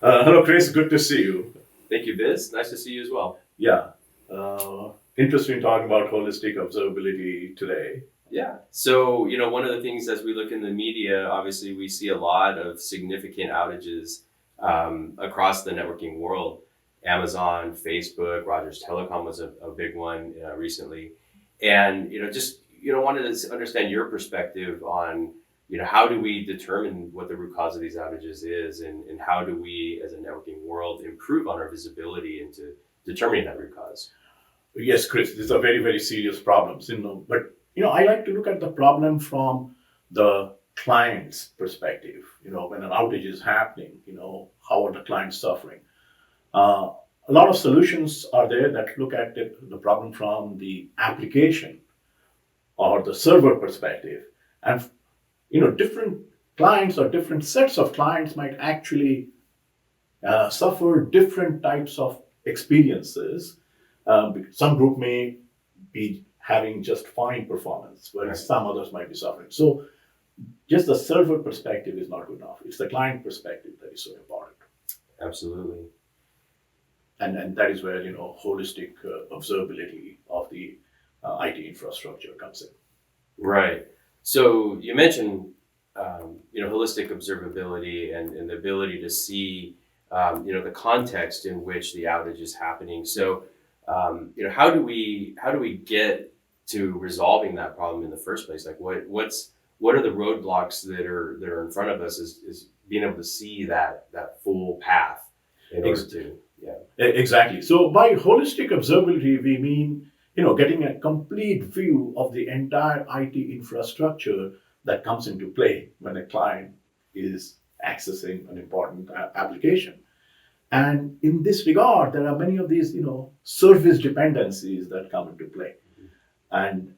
Hello, Chris. Good to see you. Thank you, Biz. Nice to see you as well. Yeah. Interesting talking about holistic observability today. Yeah. So, one of the things as we look in the media, obviously, we see a lot of significant outages across the networking world. Amazon, Facebook, Rogers Telecom was a big one recently. And, wanted to understand your perspective on, how do we determine what the root cause of these outages is and how do we, as a networking world, improve on our visibility into determining that root cause? Yes, Chris, these are very, very serious problems, But, I like to look at the problem from the client's perspective. When an outage is happening, how are the clients suffering? Uh, a lot of solutions are there that look at the problem from the application or the server perspective. And, different clients or different sets of clients might actually suffer different types of experiences. Some group may be having just fine performance, whereas Right. some others might be suffering. So just the server perspective is not good enough. It's the client perspective that is so important. Absolutely. And that is where, holistic observability of the IT infrastructure comes in. Right. So you mentioned, holistic observability and the ability to see, the context in which the outage is happening. So, how do we get to resolving that problem in the first place? Like, what are the roadblocks that are in front of us? Is being able to see that full path in order Ex- to, yeah. Exactly. So by holistic observability, we mean, getting a complete view of the entire IT infrastructure that comes into play when a client is accessing an important application. And in this regard, there are many of these, service dependencies that come into play. And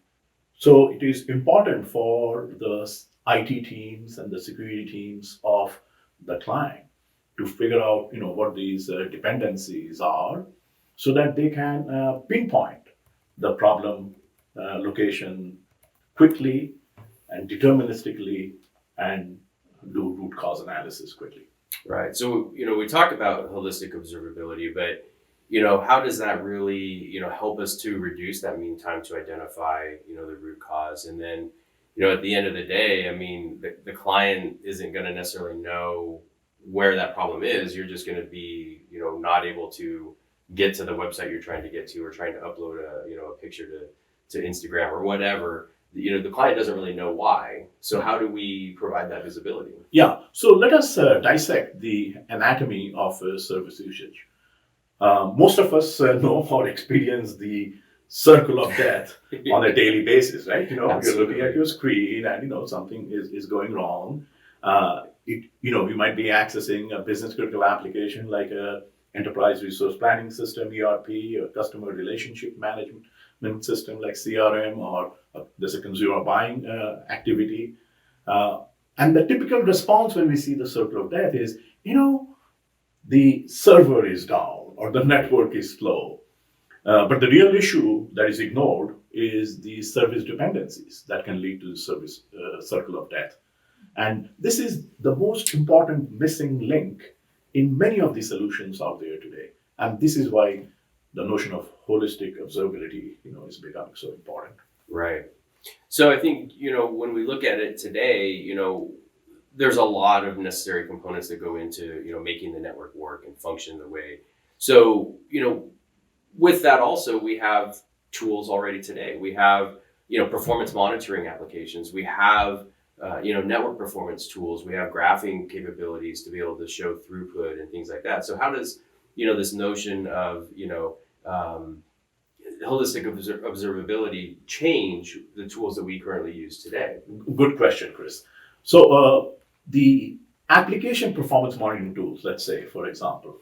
so it is important for the IT teams and the security teams of the client to figure out, what these dependencies are, so that they can pinpoint the problem location quickly and deterministically and do root cause analysis quickly. Right. So, we talk about holistic observability, but, how does that really, help us to reduce that mean time to identify, the root cause? And then, at the end of the day, I mean, the client isn't going to necessarily know where that problem is. You're just going to be, not able to get to the website you're trying to get to or trying to upload a picture to Instagram or whatever. The client doesn't really know why. So how do we provide that visibility? Yeah, so let us dissect the anatomy of service usage. Most of us know or experience the circle of death on a daily basis, right? You're looking at Absolutely. your screen and, something is going wrong. You might be accessing a business critical application like a enterprise resource planning system, ERP, or customer relationship management system like CRM, or there's a consumer buying activity. Uh, and the typical response when we see the circle of death is, the server is down or the network is slow. But the real issue that is ignored is the service dependencies that can lead to the service circle of death. And this is the most important missing link in many of the solutions out there today. And this is why the notion of holistic observability, is becoming so important. Right. So I think, when we look at it today, there's a lot of necessary components that go into, making the network work and function the way. So, with that also, we have tools already today. We have, performance monitoring applications. We have, network performance tools. We have graphing capabilities to be able to show throughput and things like that. So how does, this notion of, holistic observability change the tools that we currently use today? Good question, Chris. So, the application performance monitoring tools, let's say, for example,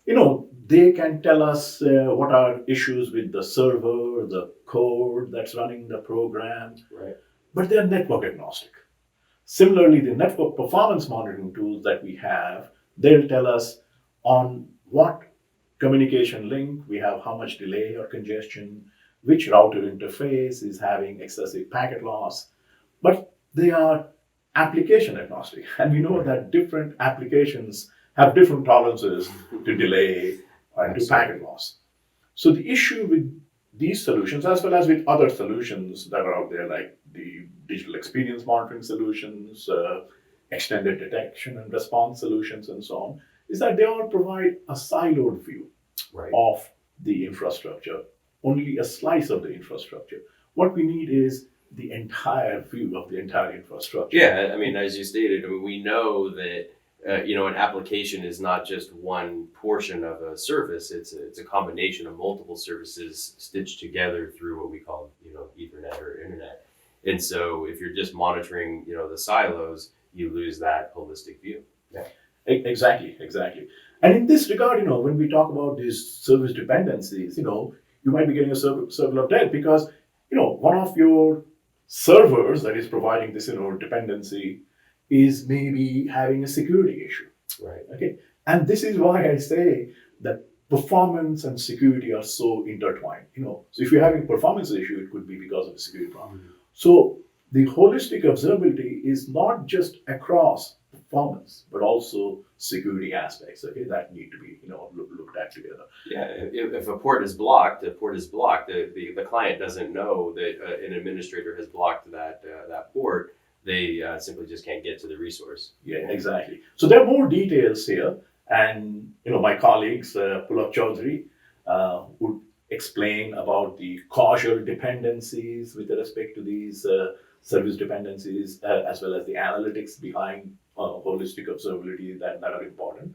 they can tell us what are issues with the server, the code that's running the program, Right. but they're network agnostic. Similarly, the network performance monitoring tools that we have, they'll tell us on what communication link we have how much delay or congestion, which router interface is having excessive packet loss, but they are application agnostic. And we know that different applications have different tolerances to delay and to packet loss. So the issue with these solutions, as well as with other solutions that are out there, like the digital experience monitoring solutions, extended detection and response solutions, and so on, is that they all provide a siloed view Right. of the infrastructure, only a slice of the infrastructure. What we need is the entire view of the entire infrastructure. Yeah, I mean, as you stated, I mean, we know that an application is not just one portion of a service. It's a combination of multiple services stitched together through what we call Ethernet or internet. And so, if you're just monitoring the silos, you lose that holistic view. Yeah. Exactly. And in this regard, when we talk about these service dependencies, you might be getting a circle of death because, one of your servers that is providing this, dependency is maybe having a security issue. Right. Okay. And this is why I say that performance and security are so intertwined. So if you're having a performance issue, it could be because of a security problem. Mm-hmm. So the holistic observability is not just across performance, but also security aspects, that need to be, looked at together. Yeah, if a port is blocked, the client doesn't know that an administrator has blocked that port. They simply just can't get to the resource. Yeah, exactly. So there are more details here, and my colleagues, Pulak Chaudhary, would explain about the causal dependencies with respect to these service dependencies, as well as the analytics behind holistic observability that are important.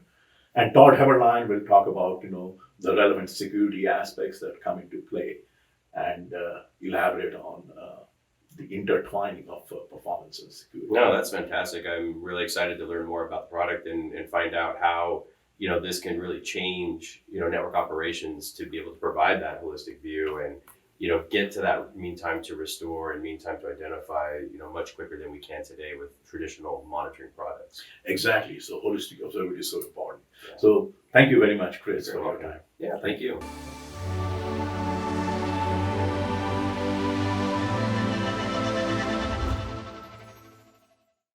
And Todd Heberlein will talk about the relevant security aspects that come into play, and elaborate on the intertwining of performance and security. No, that's fantastic. I'm really excited to learn more about the product and find out how this can really change network operations to be able to provide that holistic view and get to that mean time to restore and mean time to identify much quicker than we can today with traditional monitoring products. Exactly. So holistic observability is so important. Yeah. So thank you very much, Chris, for your time. Yeah, thank you.